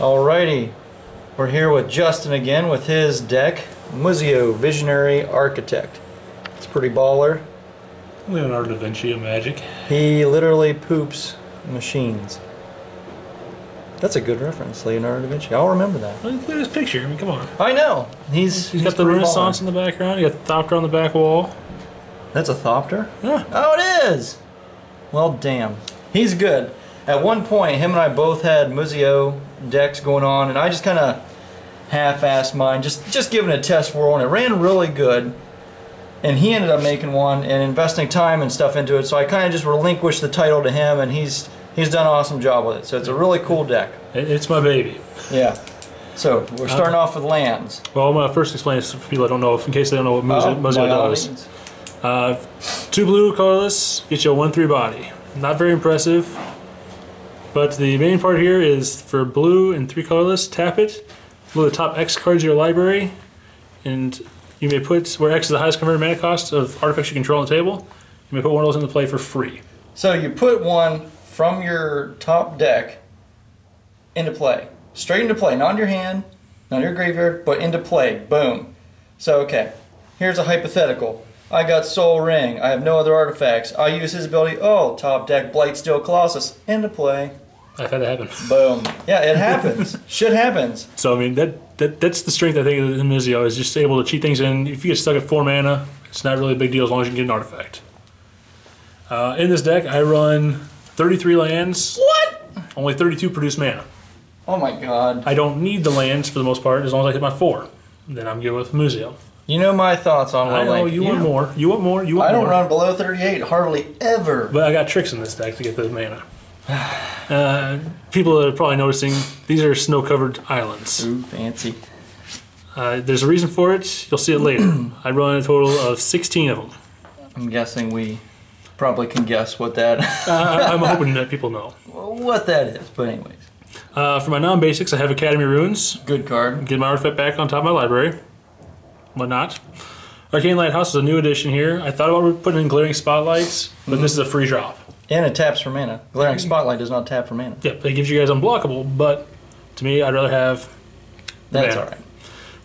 Alrighty, we're here with Justin again with his deck, Muzzio, Visionary Architect. It's pretty baller. Leonardo da Vinci of Magic. He literally poops machines. That's a good reference, Leonardo da Vinci. I'll remember that. Look at this picture. I mean, come on. I know. He's got the Renaissance baller in the background. You got the Thopter on the back wall. That's a Thopter? Yeah. Oh, it is! Well, damn. He's good. At one point, him and I both had Muzzio decks going on, and I just kind of half-assed mine, just giving it a test roll, and it ran really good. And he ended up making one and investing time and stuff into it, so I kind of just relinquished the title to him, and he's done an awesome job with it. So it's a really cool deck. It's my baby. Yeah. So we're starting off with lands. Well, I'm going to first explain this for people that don't know, in case they don't know what Muzzio does. 2 blue, colorless, get you a 1/3 body. Not very impressive, but the main part here is for blue and 3 colorless, tap it, load the top X cards of your library, and you may put, where X is the highest converted mana cost of artifacts you control on the table, you may put one of those into play for free. So you put one from your top deck into play. Straight into play, not in your hand, not in your graveyard, but into play. Boom. So, okay, here's a hypothetical. I got Soul Ring, I have no other artifacts. I use his ability, oh, top deck, Blightsteel Colossus, into play. I've had that happen. Boom. Yeah, it happens. Shit happens. So, I mean, that's the strength, I think, of Muzzio, is just able to cheat things in. If you get stuck at 4 mana, it's not really a big deal as long as you can get an artifact. In this deck, I run 33 lands. What? Only 32 produce mana. Oh my god. I don't need the lands for the most part, as long as I hit my 4. Then I'm good with Muzzio. You know my thoughts on I know, you want more. You want more. You want more. I don't run below 38, hardly ever. But I got tricks in this deck to get the mana. People are probably noticing, these are snow-covered islands. Ooh, fancy. There's a reason for it. You'll see it later. I run a total of 16 of them. I'm guessing we probably can guess what that... I'm hoping that people know. What that is, but anyways. For my non-basics, I have Academy Runes. Good card. Get my artifact back on top of my library. Whatnot. Arcane Lighthouse is a new addition here. I thought about putting in Glaring Spotlights, but this is a free drop. And it taps for mana. Glaring Spotlight does not tap for mana. Yep, it gives you guys unblockable, but to me, I'd rather have That's alright.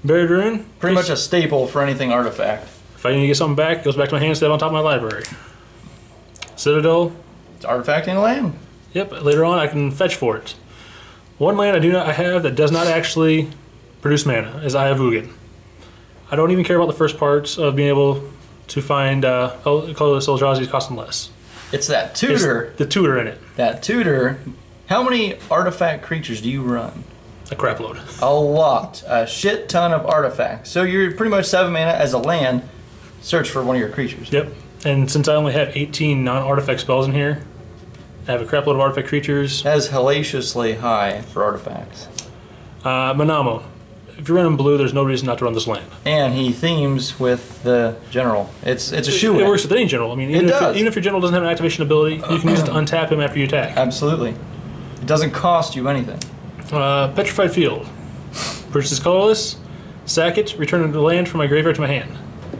Buried Rune. Pretty much a staple for anything artifact. If I need to get something back, it goes back to my hand instead on top of my library. Citadel. It's artifacting a land. Yep, later on I can fetch for it. One land I have that does not actually produce mana is Eye of Ugin. I don't even care about the first parts of being able to find colorless Eldrazi costing less. It's that tutor. It's the tutor in it. That tutor. How many artifact creatures do you run? A crap load. A lot. A shit ton of artifacts. So you're pretty much 7 mana as a land. Search for one of your creatures. Yep. And since I only have 18 non-artifact spells in here, I have a crap load of artifact creatures. That is hellaciously high for artifacts. Manamo. If you're running blue, there's no reason not to run this land. And he themes with the general. It's a shoe-in. It works with any general. I mean, even if your general doesn't have an activation ability, you can use it to untap him after you attack. Absolutely. It doesn't cost you anything. Petrified Field. Purchases colorless, sack it, return the land from my graveyard to my hand.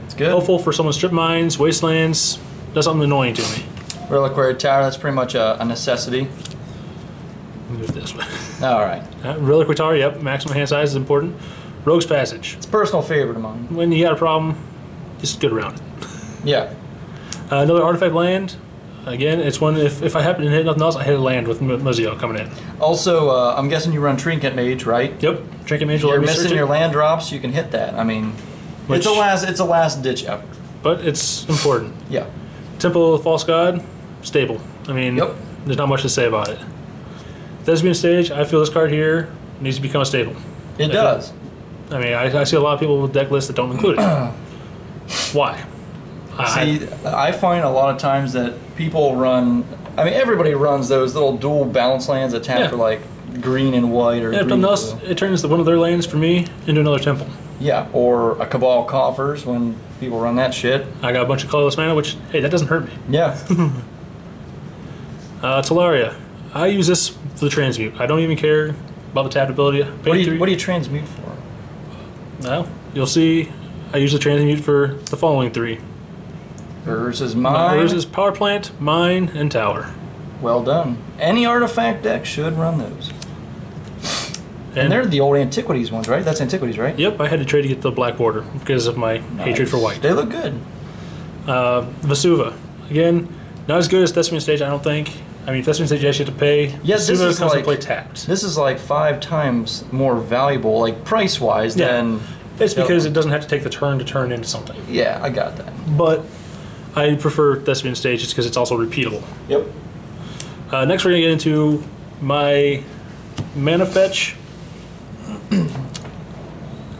It's good. Helpful for someone's strip mines, wastelands, does something annoying to me. Reliquary Tower, that's pretty much a necessity. Move this way. Alright. Reliquary Tower, yep, maximum hand size is important. Rogue's Passage. It's a personal favorite of mine. When you got a problem, just get around it. Yeah. Another artifact land. Again, it's one, if I happen to hit nothing else, I hit a land with Muzzio coming in. Also, I'm guessing you run Trinket Mage, right? Yep. Trinket Mage will You're let me missing your land drops, you can hit that. I mean, it's a last ditch effort. But it's important. Yeah. Temple of the False God, stable. I mean, there's not much to say about it. Thespian Stage, I feel this card here needs to become a staple. It does. I mean, I see a lot of people with deck lists that don't include it. Why? See, I find a lot of times that people run, I mean, everybody runs those little dual balance lands that tap for like green and white or green and blue. It turns one of their lands for me into another temple. Yeah, or a Cabal Coffers when people run that shit. I got a bunch of colorless mana, which, hey, that doesn't hurt me. Yeah. Talaria. I use this for the transmute. I don't even care about the tap ability. What do you transmute for? Well, you'll see I use the transmute for the following 3. Versus mine. Versus Power Plant, Mine, and Tower. Well done. Any artifact deck should run those. And they're the old Antiquities ones, right? That's Antiquities, right? Yep, I had to trade to get the black border because of my hatred for white. They look good. Vesuva. Again, not as good as Thespian Stage, I don't think. I mean, Thespian Stage you actually have to pay. Yeah, Vesuva this is comes like, to play tapped. This is like 5 times more valuable, like price-wise, than... It's because it doesn't have to take the turn to turn into something. Yeah, I got that. But I prefer Thespian Stage just because it's also repeatable. Yep. Next we're going to get into my mana fetch.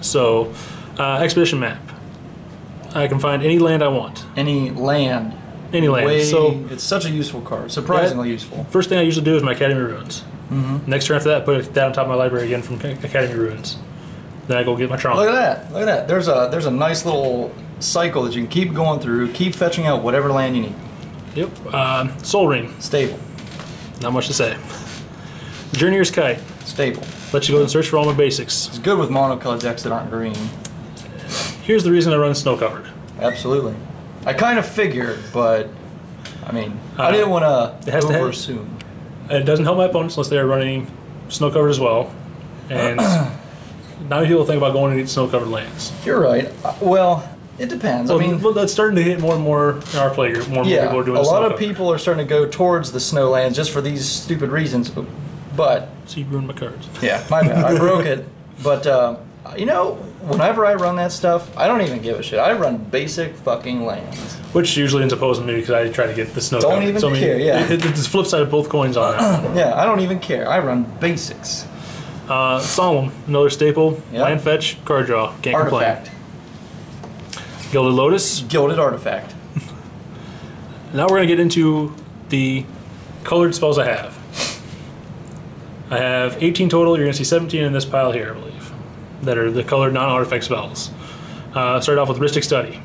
So, Expedition map. I can find any land I want. Any land. Any land. So it's such a useful card. Surprisingly useful. First thing I usually do is my Academy Ruins. Next turn after that, put it down on top of my library again from Academy Ruins. Then I go get my Tron. Look at that. Look at that. There's a nice little cycle that you can keep going through. Keep fetching out whatever land you need. Yep. Soul Ring. Stable. Not much to say. Journeyer's Kite. Stable. Let you go and search for all my basics. It's good with monocolored decks that aren't green. Here's the reason I run Snow Covered. Absolutely. I kind of figured, but I mean, I didn't want to overassume. It doesn't help my opponents unless they are running Snow Covered as well. And not many people think about going to get Snow Covered lands. You're right. Well, it depends. Well, I mean, that's starting to hit more and more in our play group. More and more people are doing a lot of Snow Covered. people are starting to go towards the snow lands just for these stupid reasons. But so you ruined my cards. Yeah, my bad. I broke it. But you know, whenever I run that stuff, I don't even give a shit. I run basic fucking lands. Which usually ends opposing me because I try to get the Snow Covered. Don't even care. Yeah, it's the flip side of both coins on that. Yeah, I don't even care. I run basics. Solemn, another staple. Yep. Land fetch, card draw. Can't Artifact. complain. Gilded Lotus. Gilded Artifact. Now we're going to get into the colored spells I have. I have 18 total. You're going to see 17 in this pile here, I believe, that are the colored non-artifact spells. Start off with Rhystic Study.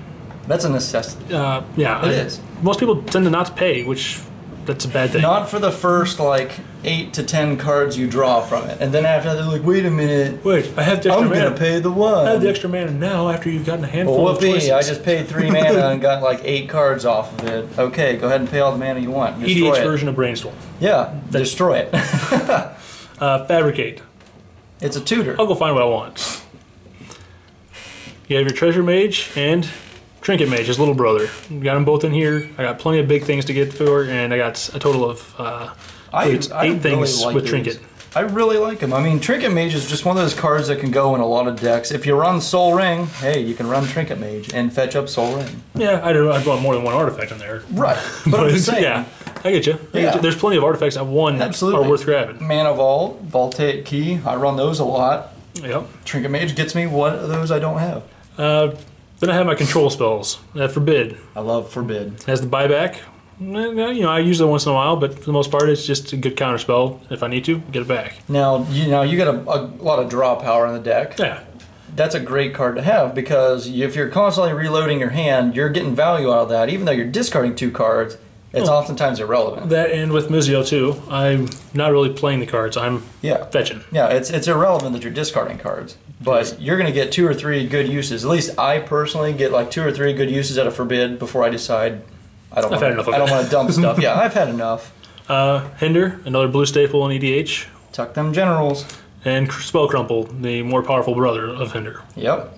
That's a necessity. Yeah, it is. Most people tend to not to pay, which that's a bad thing. Not for the first like 8 to 10 cards you draw from it, and then after that they're like, wait a minute. Wait, I have the extra mana. I'm gonna pay the one. I have the extra mana now after you've gotten a handful of choices. I just paid 3 mana and got like 8 cards off of it. Okay, go ahead and pay all the mana you want. Destroy EDH it. version of Brainstorm. Yeah, destroy it. Fabricate. It's a tutor. I'll go find what I want. You have your Treasure Mage and Trinket Mage, his little brother. Got them both in here. I got plenty of big things to get for, and I got a total of 8 things with Trinket. I really like him. I mean, Trinket Mage is just one of those cards that can go in a lot of decks. If you run Soul Ring, hey, you can run Trinket Mage and fetch up Soul Ring. Yeah, I'd want more than one artifact in there. Right. But I'm just saying. Yeah, I get you. There's plenty of artifacts I've won that are worth grabbing. Mana Vault, Voltaic Key, I run those a lot. Yep. Trinket Mage gets me one of those I don't have. Then I have my control spells. Forbid. I love Forbid. Has the buyback. You know, I use it once in a while, but for the most part, it's just a good counter spell. If I need to, get it back. Now, you got a lot of draw power in the deck. Yeah. That's a great card to have because if you're constantly reloading your hand, you're getting value out of that. Even though you're discarding 2 cards, it's oftentimes irrelevant. That and with Muzzio too, I'm not really playing the cards. I'm fetching. Yeah, it's irrelevant that you're discarding cards, but you're going to get 2 or 3 good uses. At least I personally get like 2 or 3 good uses out of Forbid before I decide I don't want to dump stuff. Yeah, I've had enough. Hinder, another blue staple in EDH. Tuck them generals. And Spell Crumple, the more powerful brother of Hinder. Yep.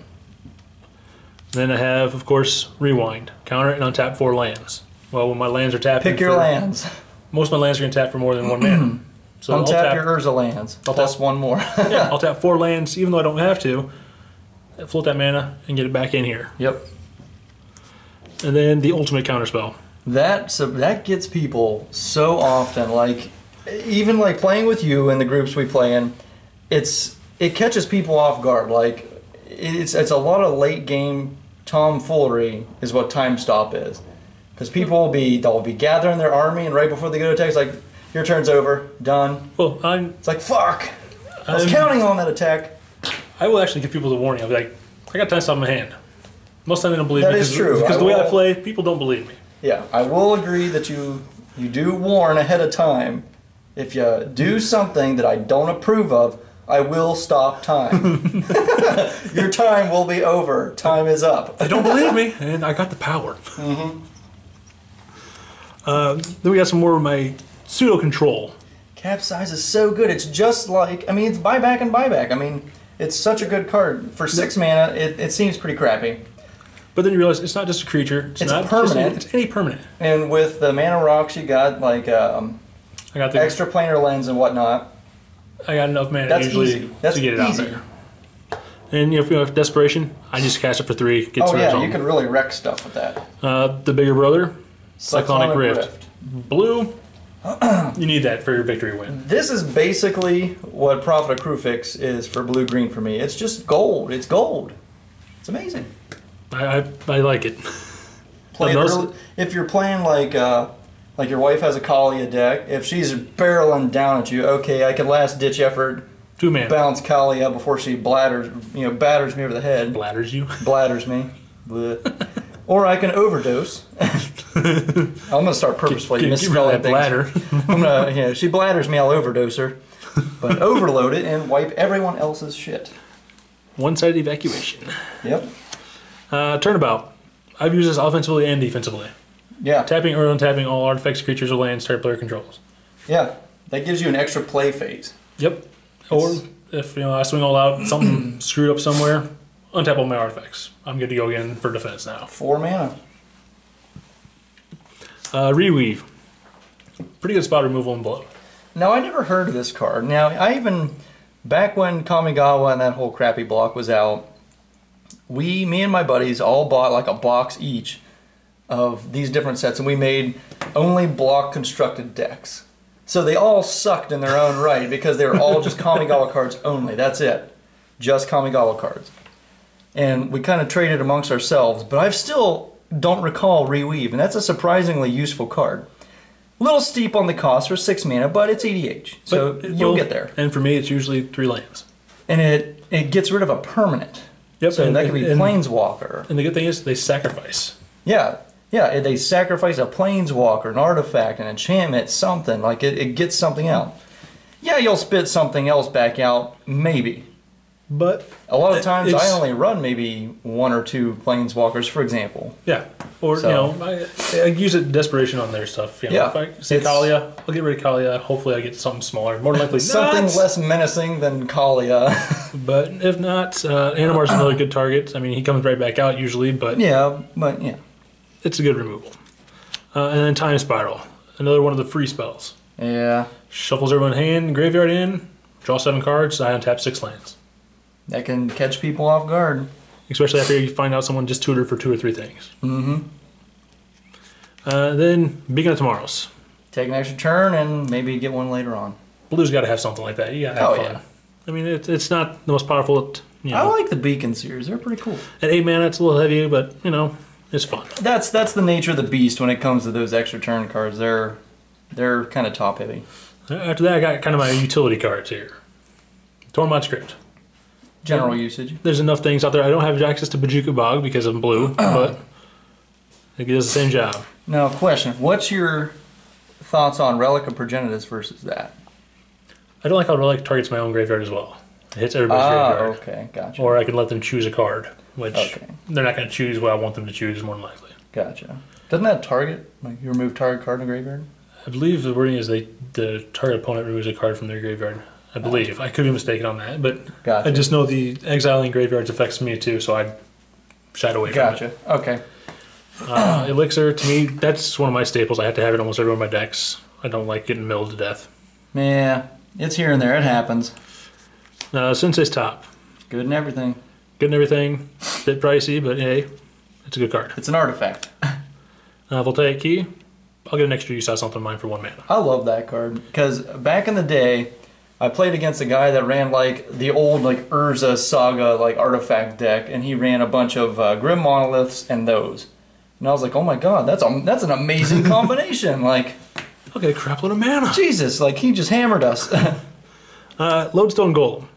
Then I have, of course, Rewind. Counter it and untap 4 lands. Well, when my lands are tapped, pick your lands. Most of my lands are going to tap for more than 1 mana. So untap your Urza lands. Plus 1 more. Yeah, I'll tap 4 lands, even though I don't have to. Float that mana and get it back in here. Yep. And then the ultimate counterspell. That gets people so often. Like, even like playing with you in the groups we play in, it catches people off guard. Like, it's a lot of late game tomfoolery is what time stop is. Because people they'll be gathering their army, and right before they go to attack, it's like, your turn's over, done. Well, it's like, fuck! I was counting on that attack. I will actually give people the warning. I'll be like, I got time stop in my hand. Most of the time they don't believe me. That is true. Because the way I play, people don't believe me. Yeah, I will agree that you do warn ahead of time. If you do something that I don't approve of, I will stop time. Your time will be over. Time is up. They don't believe me, and I got the power. Then we got some more of my pseudo control. Capsize is so good. It's just like, I mean, it's buyback and buyback. I mean, it's such a good card. For 6 mana, it seems pretty crappy. But then you realize it's not just a creature. It's not permanent. It's any permanent. And with the mana rocks, you got like I got the extra planar lens and whatnot. I got enough mana usually to get it out there. And you know, if you have desperation, I just cast it for 3. Get you can really wreck stuff with that. The bigger brother, Cyclonic Rift. Blue, you need that for your victory win. This is basically what Prophet of Krufix is for blue-green for me. It's just gold. It's gold. It's amazing. I like it. If you're playing like your wife has a Kalia deck, if she's barreling down at you, okay, I can last ditch effort 2 mana bounce Kalia before she batters me over the head. Bladders you? Bladders me. Or I can overdose. I'm gonna start purposefully misspelling things. Bladder. She bladders me, I'll overdose her, but overload it and wipe everyone else's shit. One-sided evacuation. Yep. Turnabout. I've used this offensively and defensively. Yeah. Tapping or untapping all artifacts, creatures, or lands target player controls. Yeah, that gives you an extra play phase. Yep. Or if I swing all out, something screwed up somewhere, untap all my artifacts. I'm good to go again for defense now. 4 mana. Reweave. Pretty good spot removal and blow. Now, I never heard of this card. Now, back when Kamigawa and that whole crappy block was out, me and my buddies all bought like a box each of these different sets, and we made only block constructed decks. So they all sucked in their own right because they were all just Kamigawa cards only. That's it. Just Kamigawa cards. And we kind of traded amongst ourselves, but I still don't recall Reweave, and that's a surprisingly useful card. A little steep on the cost for 6 mana, but it's EDH, so you'll get there. And for me, it's usually 3 lands. And it gets rid of a permanent. Yep. So that could be Planeswalker. And the good thing is they sacrifice. Yeah. Yeah, they sacrifice a Planeswalker, an artifact, an enchantment, something. Like, it gets something out. Yeah, you'll spit something else back out, maybe. But a lot of times I only run maybe 1 or 2 Planeswalkers, for example. Yeah. Or, I use it desperation on their stuff. Yeah. If I see Kalia, I'll get rid of Kalia. Hopefully I get something smaller. More than likely something less menacing than Kalia. But if not, Animar's another good target. I mean, he comes right back out usually, but... Yeah. It's a good removal. And then Time Spiral. Another one of the free spells. Yeah. Shuffles everyone hand, graveyard in, draw 7 cards, I untap 6 lands. That can catch people off guard. Especially after you find out someone just tutored for 2 or 3 things. Mm-hmm. Then Beacon of Tomorrows. Take an extra turn and maybe get one later on. Blue's got to have something like that. You got to have fun. Yeah. I mean, it's not the most powerful. I like the Beacon series. They're pretty cool. At 8 mana, it's a little heavy, but, it's fun. That's the nature of the beast when it comes to those extra turn cards. They're kind of top heavy. After that, I got kind of my utility cards here. Tormod Script. General usage. There's enough things out there. I don't have access to Bajuka Bog because I'm blue, but it does the same job. Now, question. What's your thoughts on Relic of Progenitus versus that? I don't like how Relic targets my own graveyard as well. It hits everybody's graveyard. Okay, gotcha. Or I can let them choose a card, which they're not going to choose what I want them to choose, more than likely. Gotcha. Doesn't that target, like you remove target card in the graveyard? I believe the wording is the target opponent removes a card from their graveyard. I believe. I could be mistaken on that, but I just know the exiling graveyards affects me too, so I shied away from it. Gotcha. Okay. Elixir, to me, that's one of my staples. I have to have it almost every one of my decks. I don't like getting milled to death. Yeah, it's here and there. It happens. Sensei's Top. Good and everything. Good and everything. Bit pricey, but hey, it's a good card. It's an artifact. Voltaic Key. I'll get an extra use out of something of mine for 1 mana. I love that card because back in the day, I played against a guy that ran like the old like Urza Saga like artifact deck, and he ran a bunch of Grim Monoliths and those. And I was like, oh my god, that's an amazing combination. Like, I'll get a crap load of mana. Jesus, like he just hammered us. Lodestone Golem.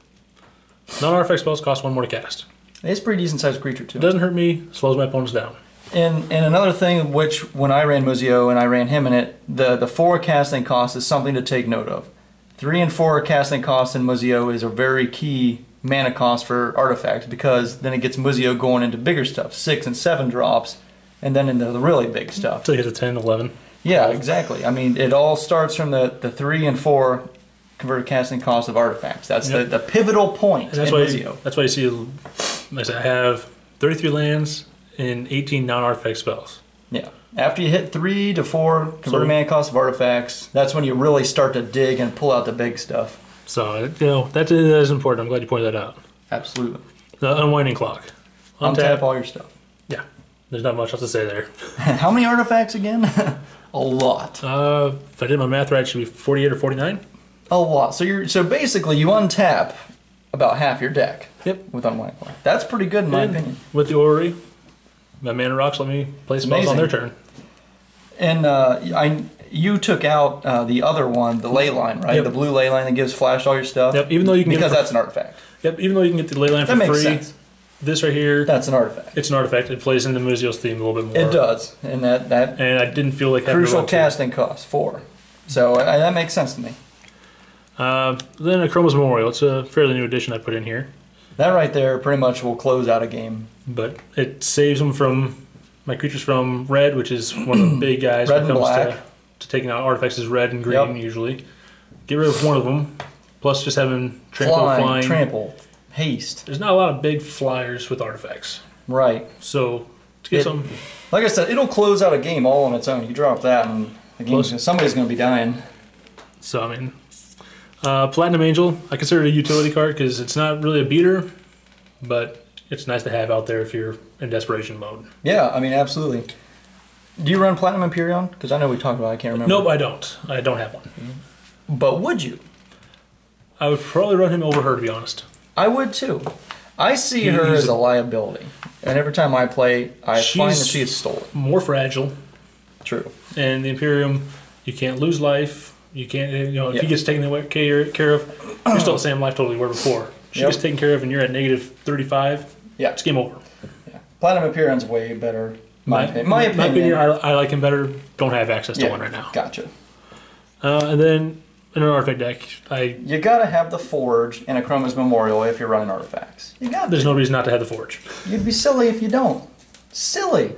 Non-artifact spells cost 1 more to cast. It's a pretty decent sized creature too. It doesn't hurt me, slows my opponents down. And another thing, which when I ran Muzzio and I ran him in it, the 4 casting cost is something to take note of. 3 and 4 casting costs in Muzzio is a very key mana cost for artifacts because then it gets Muzzio going into bigger stuff, 6 and 7 drops, and then into the really big stuff. Until you get to 10, 11. Yeah, exactly. I mean, it all starts from the 3 and 4 converted casting cost of artifacts. That's the pivotal point in Muzzio. That's why you see, like I have 33 lands and 18 non-artifact spells. Yeah. After you hit 3 to 4 converted mana cost of artifacts, that's when you really start to dig and pull out the big stuff. So, that is important. I'm glad you pointed that out. Absolutely. The unwinding clock. Untap all your stuff. Yeah. There's not much else to say there. How many artifacts again? A lot. If I did my math right, it should be 48 or 49. A lot. So basically you untap about half your deck. Yep. With unwinding clock. That's pretty good in my opinion. With the Orrery, my mana rocks let me play spells on their turn. And you took out the other one, the ley line, right? Yep. The blue ley line that gives flash all your stuff. Yep. Even though you can because that's an artifact. Yep. Even though you can get the ley line for free. Sense. This right here. That's an artifact. It's an artifact. It plays into Muzzio's theme a little bit more. It does, and that. And I didn't feel like crucial casting cost 4. So that makes sense to me. Then a Chroma's Memorial. It's a fairly new addition I put in here. That right there pretty much will close out a game. But it saves them from my creatures from red, which is one of the big guys red when it comes comes to taking out artifacts is red and green usually. Get rid of one of them, plus just having flying. Trample, haste. There's not a lot of big flyers with artifacts. Right. So to get some, like I said, it'll close out a game all on its own. You drop that, and the game, somebody's going to be dying. So I mean, Platinum Angel, I consider it a utility card because it's not really a beater, but it's nice to have out there if you're in desperation mode. Yeah, I mean, absolutely. Do you run Platinum Empyreon? Because I know we talked about it, I can't remember. Nope, I don't. I don't have one. But would you? I would probably run him over her, to be honest. I would too. I see her as a liability. And every time I play, I find that she is stolen. More fragile. True. And the Imperium, you can't lose life. You can't, if he gets taken care of, you're still the same life total you were before. She gets taken care of and you're at negative 35. Yeah. It's game over. Yeah. Platinum Empyreon's way better. My opinion. I like him better. Don't have access to one right now. Gotcha. And then in an artifact deck, you gotta have the Forge and a Chroma's Memorial if you're running artifacts. There's no reason not to have the Forge. You'd be silly if you don't. Silly.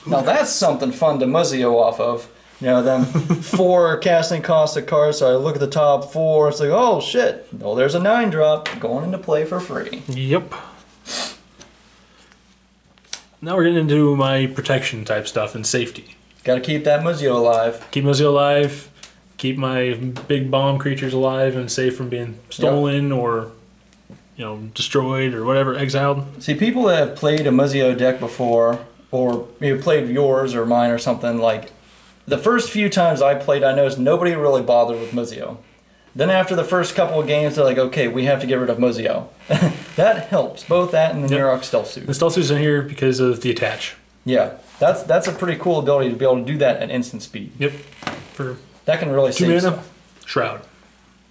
Now that's something fun to Muzzio off of. Them 4 casting costs of cards, so I look at the top 4, it's like, oh shit, oh there's a 9-drop going into play for free. Yep. Now we're getting into my protection type stuff and safety. Gotta keep that Muzzio alive. Keep Muzzio alive, keep my big bomb creatures alive and safe from being stolen or destroyed or whatever, exiled. See, people that have played a Muzzio deck before, or played yours or mine or something, like, the first few times I played, I noticed nobody really bothered with Muzzio. Then after the first couple of games, they're like, okay, we have to get rid of Muzzio. That helps, both that and the Nirok Stealth Suit. The Stealth Suit's in here because of the attach. Yeah, that's a pretty cool ability to be able to do that at instant speed. Yep. That can really save stuff. Shroud.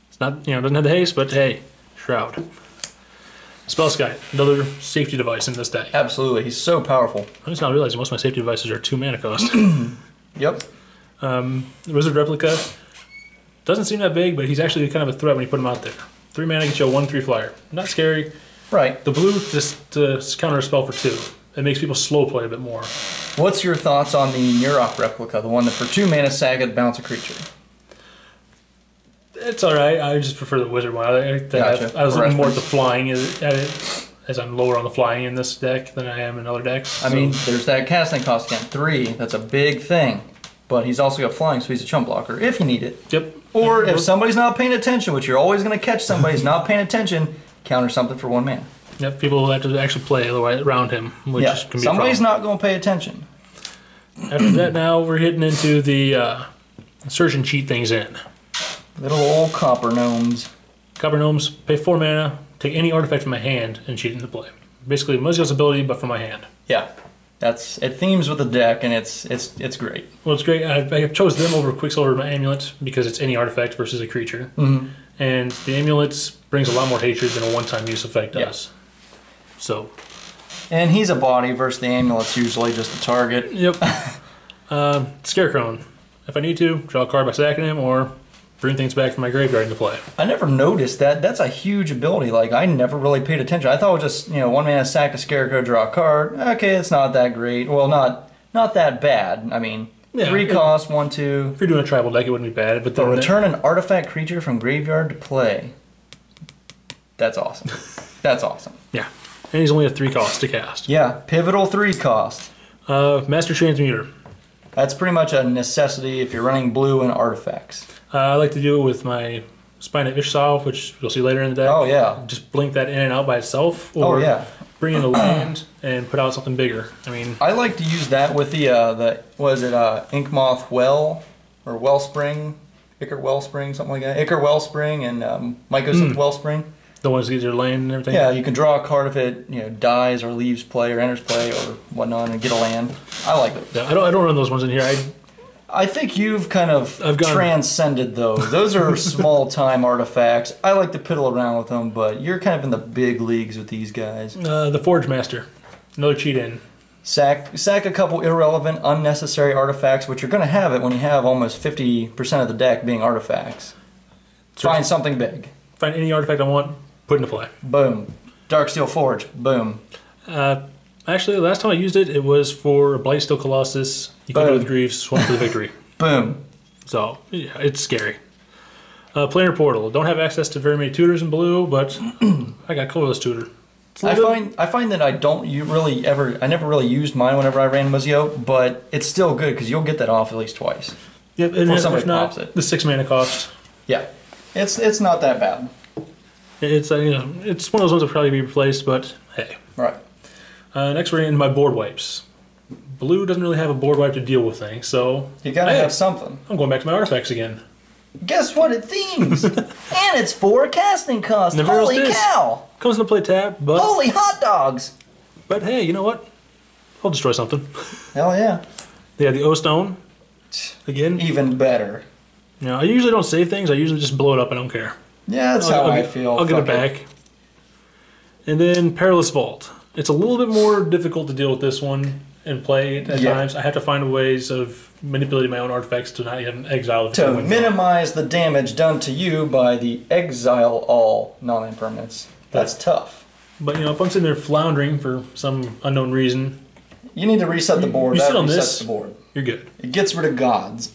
It's not, doesn't have the haste, but hey, Shroud. Spellskite, another safety device in this deck. Absolutely, he's so powerful. I'm just not realizing most of my safety devices are 2 mana cost. Yep. The Wizard Replica doesn't seem that big, but he's actually kind of a threat when you put him out there. 3 mana gets you a 1/3 flyer. Not scary. Right. The blue just to counter a spell for 2. It makes people slow play a bit more. What's your thoughts on the Nirok Replica, the one that for 2 mana sack it bounce a creature? It's alright. I just prefer the Wizard one. I was looking more at the flying as I'm lower on the flying in this deck than I am in other decks. I mean, there's that casting cost again. 3, that's a big thing. But he's also got flying, so he's a chump blocker, if you need it. Yep. Or if somebody's not paying attention, which you're always going to catch somebody who's not paying attention, counter something for 1 mana. Yep, people have to actually play around him, which can be somebody's not going to pay attention. After that, now we're hitting into the search and cheat things in. Little old copper gnomes. Copper gnomes, pay 4 mana, take any artifact from my hand, and cheat into play. Basically, Muzzio's ability, but from my hand. Yeah. It themes with the deck, and it's great. Well, it's great. I chose them over Quicksilver my Amulet because it's any artifact versus a creature. Mm-hmm. And the Amulets brings a lot more hatred than a one-time use effect does. So. And he's a body versus the Amulet's usually just a target. Yep. Scarecrow. If I need to, draw a card by sacking him, or bring things back from my graveyard into play. I never noticed that. That's a huge ability. Like, I never really paid attention. I thought it was just, 1 mana sack a Scarecrow, draw a card. Okay, it's not that great. Well, not that bad. I mean, Yeah, 3 cost, 1/2. If you're doing a tribal deck, it wouldn't be bad. But then return an artifact creature from graveyard to play. That's awesome. That's awesome. Yeah. And he's only a 3 cost to cast. Yeah, pivotal 3 cost. Master Transmuter. That's pretty much a necessity if you're running blue and artifacts. I like to do it with my Spine Ishsal, which you'll see later in the deck. Oh, yeah. Just blink that in and out by itself. Or bring in a land and put out something bigger. I mean, I like to use that with the Inkmoth Well or Wellspring, Ichor Wellspring, something like that. Ichor Wellspring and Mycosynth Wellspring. The ones that get your land and everything. Yeah, you can draw a card if it dies or leaves play or enters play or whatnot and get a land. I like those. Yeah, I don't run those ones in here. I think you've kind of transcended those. Those are small time artifacts. I like to piddle around with them, but you're kind of in the big leagues with these guys. The Forge Master. Another cheat in. Sack a couple irrelevant, unnecessary artifacts, which you're going to have it when you have almost 50% of the deck being artifacts. Find something big. Find any artifact I want, put into play. Boom. Darksteel Forge. Boom. Actually, the last time I used it, it was for Blightsteel Colossus. You can go with Greaves, swing for the victory. Boom. So, yeah, it's scary. Planar Portal. Don't have access to very many tutors in blue, but I got colorless tutor. I find that I never really used mine whenever I ran Muzzio, but it's still good because you'll get that off at least twice. Yep, and before somebody pops it. The 6 mana cost. Yeah, it's not that bad. It's it's one of those ones that will probably be replaced, but hey. Right. Next we're into my board wipes. Blue doesn't really have a board wipe to deal with things, so you gotta have something. I'm going back to my artifacts again. Guess what? It themes, and it's 4 casting cost. Holy cow! Comes into play tap, but holy hot dogs! But hey, you know what? I'll destroy something. Hell yeah! They have the O Stone again. Even better. No, I usually don't save things. I usually just blow it up. I don't care. Yeah, that's how I feel. I'll get it back. And then Perilous Vault. It's a little bit more difficult to deal with this one and play at times. I have to find ways of manipulating my own artifacts to not even exile it. To minimize the damage done to you by the exile all non-impermanents. That's tough. But if I'm sitting there floundering for some unknown reason, you need to reset the board. You sit on resets the board. You're good. It gets rid of gods.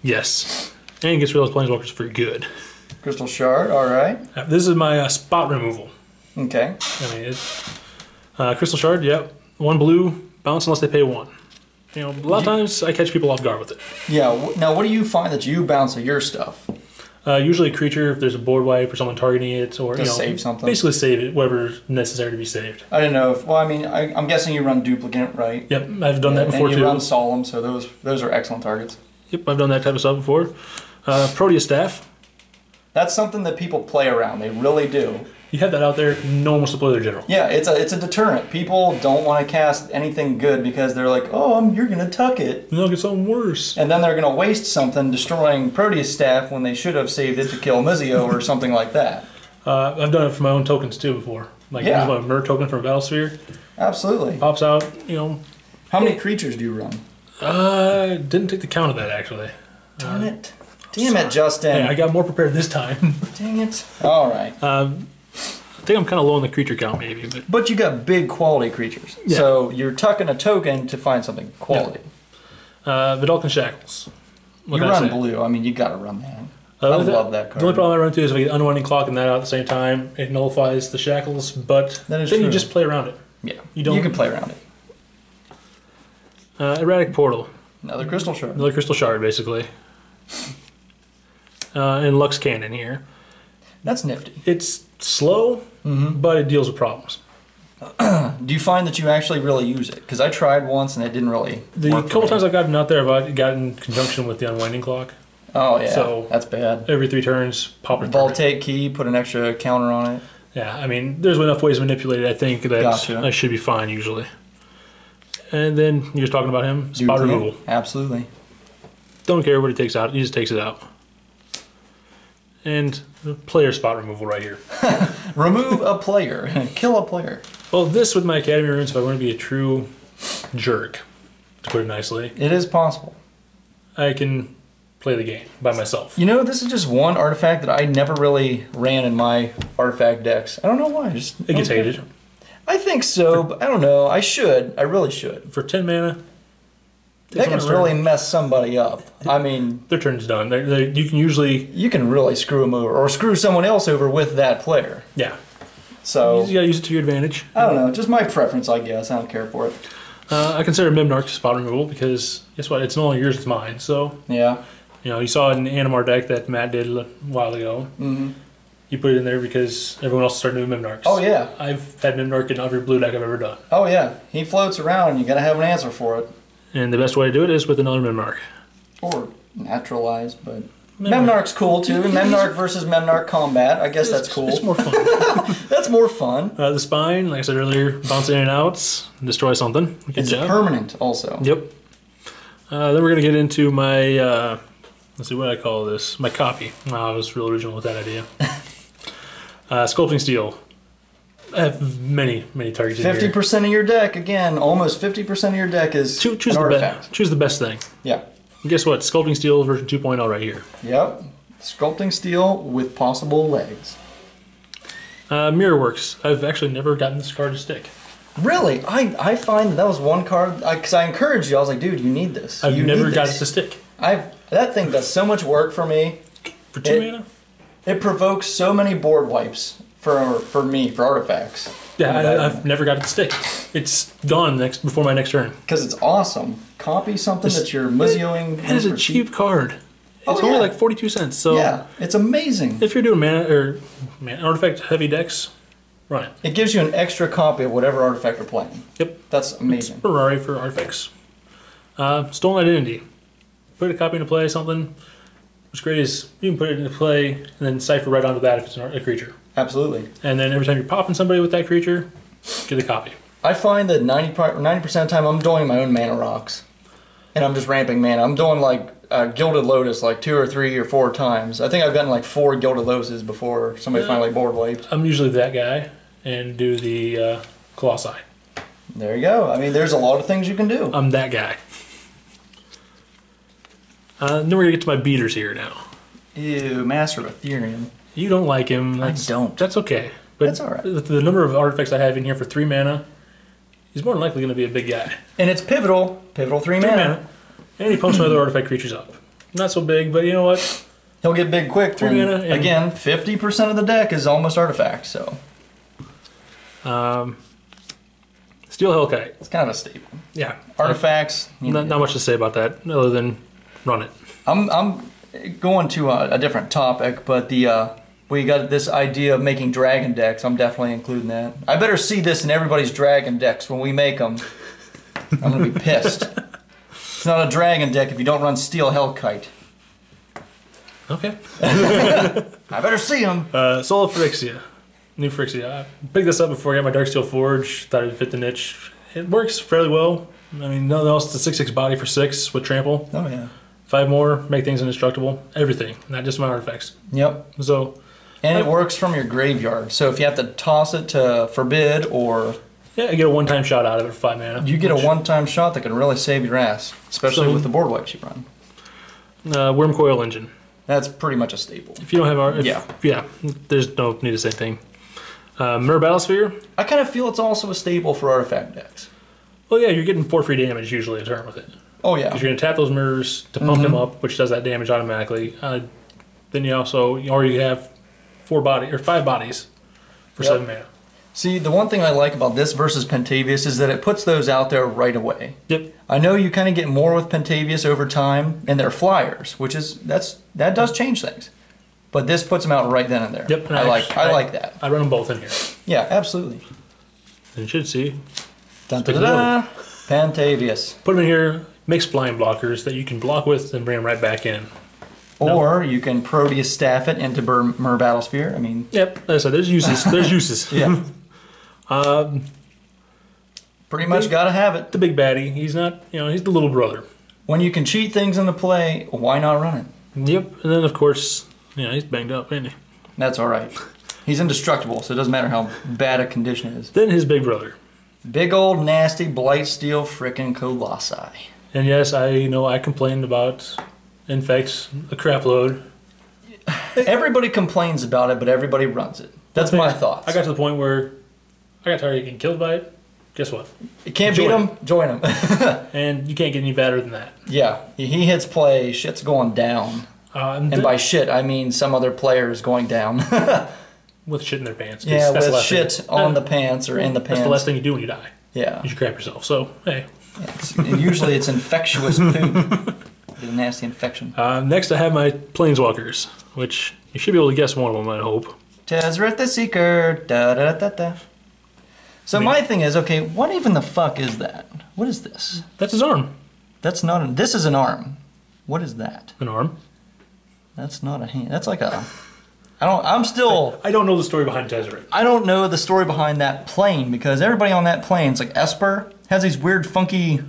Yes. And it gets rid of those Planeswalkers for good. Crystal Shard, alright. This is my spot removal. Okay. I mean, Crystal Shard, yep. 1 blue, bounce unless they pay 1. A lot of times I catch people off guard with it. Yeah, now what do you find that you bounce of your stuff? Usually a creature, if there's a board wipe or someone targeting it, or save something. Basically save it, whatever's necessary to be saved. I didn't know if, well, I mean, I'm guessing you run Duplicant, right? Yep, I've done that before too. And you run Solemn, so those are excellent targets. Yep, I've done that type of stuff before. Proteus Staff. That's something that people play around. They really do. You have that out there, no one wants to play their general. Yeah, it's a deterrent. People don't want to cast anything good because they're like, oh, you're going to tuck it. And they'll get something worse. And then they're going to waste something destroying Proteus Staff when they should have saved it to kill Muzzio or something like that. I've done it for my own tokens too before. Like use my Mer token from a Battle Sphere. Absolutely. Pops out, How many creatures do you run? Didn't take the count of that actually. Darn it. Damn it, Justen. Hey, I got more prepared this time. Dang it. All right. I think I'm kind of low on the creature count maybe. But you got big quality creatures. Yeah. So you're tucking a token to find something quality. Yeah. Vidalcan Shackles. You run blue. I mean, you got to run that. I love that card. The only problem I run into is if I get Unwinding Clock and that out at the same time, it nullifies the Shackles, but then you just play around it. Yeah, you can play around it. Erratic Portal. Another Crystal Shard. Another Crystal Shard, basically. And Lux Cannon here. That's nifty. It's slow, but it deals with problems. Do you find that you actually really use it? Because I tried once and it didn't really work. The couple times I've gotten out there, I've gotten in conjunction with the Unwinding Clock. Oh, yeah. So that's bad. Every 3 turns, pop it. Voltaic Key, put an extra counter on it. Yeah, I mean, there's enough ways to manipulate it, I think, that I should be fine usually. And then you're just talking about him, spot removal. Absolutely. Don't care what he takes out, he just takes it out. And player spot removal right here. Remove a player. Kill a player. Well, this with my Academy runes, if I want to be a true jerk, to put it nicely. It is possible. I can play the game by myself. This is just one artifact that I never really ran in my artifact decks. I don't know why. It gets hated. I think so, but I don't know. I should. I really should. For 10 mana, They can really mess somebody up. I mean, their turn's done. You can really screw them over, or screw someone else over with that player. Yeah. So you gotta use it to your advantage. I don't know, just my preference, I guess. I don't care for it. I consider Mimnarch spot removal because guess what? It's no longer yours; it's mine. So yeah. You know, you saw it in the Animar deck that Matt did a while ago. Mm-hmm. You put it in there because everyone else started doing Mimnarchs. Oh yeah. I've had Mimnarch in every blue deck I've ever done. Oh yeah. He floats around and you gotta have an answer for it. And the best way to do it is with another Mimnarch. Or naturalized, but Memnarch's cool too. Memnarch versus Memnarch combat. I guess that's cool. It's more fun. That's more fun. The spine, like I said earlier, bounce in and out, destroy something. It's permanent also. Yep. Then we're going to get into my, let's see what I call this, my copy. I was real original with that idea. Sculpting Steel. I have many targets 50% of your deck, again, almost 50% of your deck is choose an artifact. Choose the best thing. Yeah. And guess what? Sculpting Steel version 2.0 right here. Yep. Sculpting Steel with possible legs. Mirror Works. I've actually never gotten this card to stick. Really? I find that was one card, because I encouraged you, I was like, dude, you need this. I've never got it to stick. That thing does so much work for me. For 2 mana? It provokes so many board wipes for me, for artifacts. Yeah, I've never got it to stick. It's gone before my next turn. Because it's awesome. Copy something that you're Muzzioing. It is a cheap card. It's only like 42 cents. So yeah, it's amazing. If you're doing artifact heavy decks, run it. It gives you an extra copy of whatever artifact you're playing. Yep. That's amazing. It's Ferrari for artifacts. Stolen Identity. Put a copy into play, something. What's great is you can put it into play and then cipher right onto that if it's a creature. Absolutely. And then every time you're popping somebody with that creature, get a copy. I find that 90% of the time I'm doing my own mana rocks. And I'm just ramping mana. I'm doing like Gilded Lotus like 2 or 3 or 4 times. I think I've gotten like 4 Gilded Lotuses before somebody finally board wiped. I'm usually that guy and do the Colossi. There you go. I mean, there's a lot of things you can do. I'm that guy. Then we're going to get to my beaters here now. Ew, Master of Ethereum. You don't like him. I don't. That's okay. But that's all right. The number of artifacts I have in here for 3 mana, he's more than likely going to be a big guy. And it's pivotal. Pivotal 3 mana. And he pumps my other artifact creatures up. Not so big, but you know what? He'll get big quick. 3 mana. And again, 50% of the deck is almost artifacts, so. Steel Hellkite. It's kind of a staple. Yeah. Artifacts. Not much to say about that, other than run it. I'm going to a different topic, but we got this idea of making dragon decks. I'm definitely including that. I better see this in everybody's dragon decks when we make them. I'm going to be pissed. It's not a dragon deck if you don't run Steel Hellkite. Okay. I better see them. Soul of Phyrexia. New Phyrexia. I picked this up before I got my Darksteel Forge. Thought it'd fit the niche. It works fairly well. I mean, nothing else. It's a 6/6 body for 6 with trample. Oh yeah. 5 more, make things indestructible. Everything, not just my artifacts. Yep. So. And it works from your graveyard. So if you have to toss it to Forbid or. Yeah, you get a one-time shot out of it for 5 mana. You get a one-time shot that can really save your ass, especially with the board wipes you run. Wormcoil Engine. That's pretty much a staple. If you don't have yeah, there's no need to say anything. Mirror Battlesphere. I kind of feel it's also a staple for artifact decks. Well, yeah, you're getting 4 free damage usually a turn with it. Oh yeah. Because you're gonna tap those mirrors to pump them up, which does that damage automatically. Then you also, or you have 5 bodies for 7 mana. See, the one thing I like about this versus Pentavious is that it puts those out there right away. Yep. I know you kind of get more with Pentavious over time, and they're flyers, which is that does change things. But this puts them out right then and there. Yep. I like that. I run them both in here. Yeah, absolutely. And you should see. Dun, da, da, da. Pentavious. Put them in here. Makes blind blockers that you can block with and bring them right back in. Or you can Proteus Staff it into Mirror Battlesphere. I mean. Yep. As I said, there's uses. There's uses. Yeah. Pretty much got to have it. The big baddie. He's not, he's the little brother. When you can cheat things into play, why not run it? Yep. And then, of course, he's banged up, isn't he? That's all right. He's indestructible, so it doesn't matter how bad a condition is. Then his big brother. Big old nasty Blightsteel frickin' Colossi. And yes, I know I complained about Infects a crap load. Everybody complains about it, but everybody runs it. That's my thoughts. I got to the point where I got tired of getting killed by it. guess what? You can't beat him, join him. And you can't get any better than that. Yeah, he hits play, shit's going down. And by shit, I mean some other players going down. With shit in their pants. Yeah, with shit on the pants or in the pants. That's the last thing you do when you die. Yeah. You should crap yourself. So, hey. Usually it's infectious poop. Get a nasty infection. Next, I have my Planeswalkers, which you should be able to guess one of them, I hope. Tezzeret the Seeker. Da, da, da, da. So my thing is, okay, what even the fuck is that? What is this? That's his arm. That's not. This is an arm. What is that? An arm. That's not a hand. That's like a. I'm still. I don't know the story behind Tezzeret. I don't know the story behind that plane because everybody on that plane, it's like Esper, has these weird, funky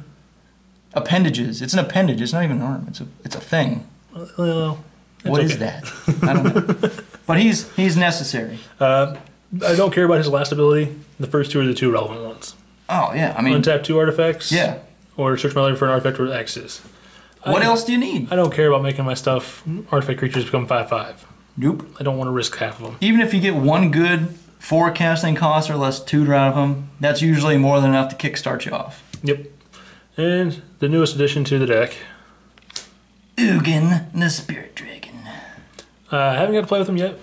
appendages. It's an appendage. It's not even an arm. It's a thing. Well, what is that? I don't know. But he's necessary. I don't care about his last ability. The first two are the two relevant ones. Oh yeah, I mean. Untap 2 artifacts. Yeah. Or search my library for an artifact with X's. What else do you need? I don't care about making my stuff artifact creatures become 5/5. Nope. I don't want to risk half of them. Even if you get one good 4 casting cost or less tutor out of them, that's usually more than enough to kickstart you off. Yep. And the newest addition to the deck. Ugin, the Spirit Dragon. I haven't got to play with him yet,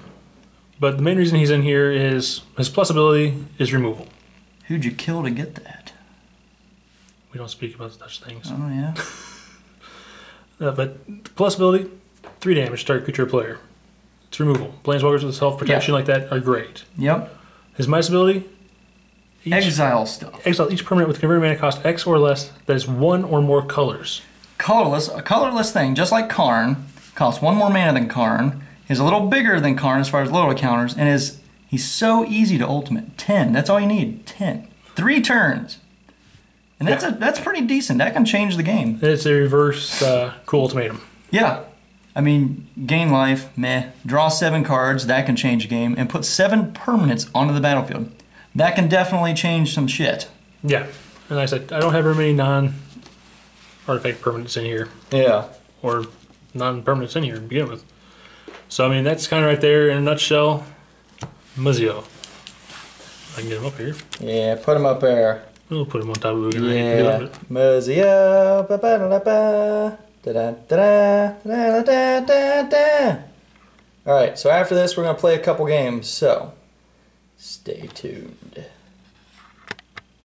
but the main reason he's in here is his plus ability is removal. Who'd you kill to get that? We don't speak about such things. Oh, yeah? But plus ability, 3 damage to target creature or player. It's removal. Planeswalkers with self-protection like that are great. Yep. His mice ability, exile stuff. Exile each permanent with converted mana cost X or less that is 1 or more colors. Colorless, a colorless thing, just like Karn, costs 1 more mana than Karn, is a little bigger than Karn as far as little counters, and he's so easy to ultimate. 10, that's all you need. 10. 3 turns. And that's pretty decent. That can change the game. It's a reverse cool ultimatum. Yeah. I mean, gain life, meh. Draw 7 cards, that can change the game. And put 7 permanents onto the battlefield. That can definitely change some shit. Yeah. And like I said, I don't have very many non-artifact permanents in here. Yeah. Or non-permanents in here to begin with. So, I mean, that's kind of right there in a nutshell. Muzzio. I can get him up here. Yeah, put him up there. We'll put him on top of Ugin. Yeah. Muzzio. Ba-ba-da-da-ba. Da-da-da-da-da-da-da-da. Alright, so after this we're going to play a couple games, so stay tuned.